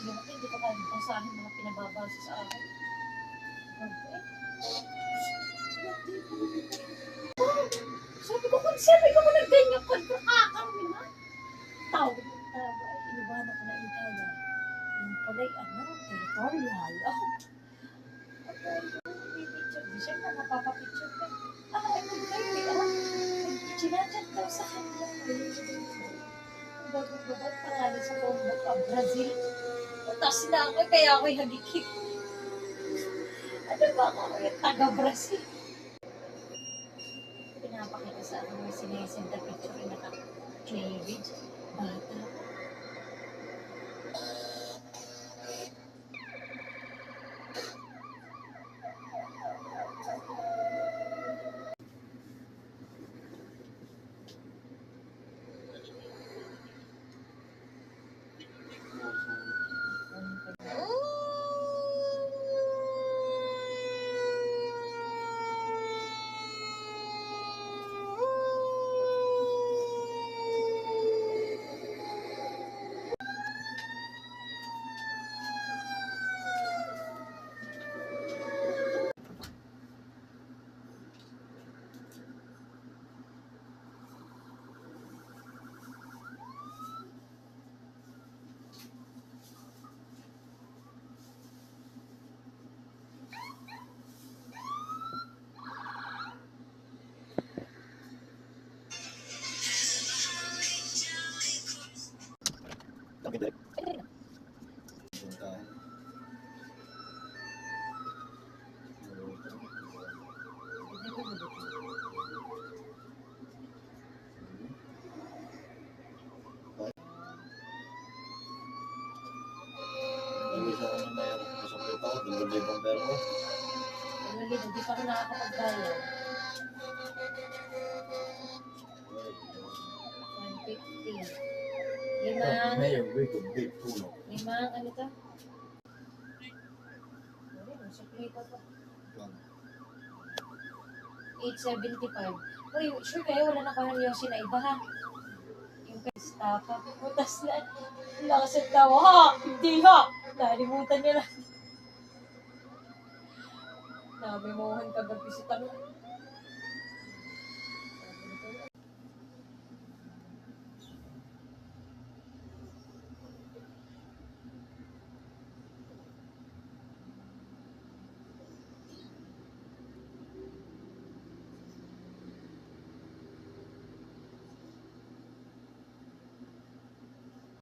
Yung hindi ko kaya basahin mga pinababasa sa akin. Sabi ko, kung sabi ko kung nagganyan ko, nakakami na. Tawag ng tawag, ay inubahan ako na ikaya. Yung pala'y, territorial. Ako, picture, di siya na napapapicture ka. Ay, chinachat daw sa kanya. Bago-bagot pangalan sa phone ka, Brazil. Tapos na ako, kaya ako'y hagikik. Ano ba ako, taga-Brazil? Pinapakita sa akin yung sinesend na picture na naka-cleavage. Bata. Hindi pa ako nakakapag-dial. 150. Limang, ano to? Suplito to. 875. Uy, sure kayo, wala na parang Yossi na iba ha. Yung kay Stapa. Putas na. Lakas at tawa. Ha! Hindi ha! Nalimutan niya lang. Nabimuhan kagabi si Tanong.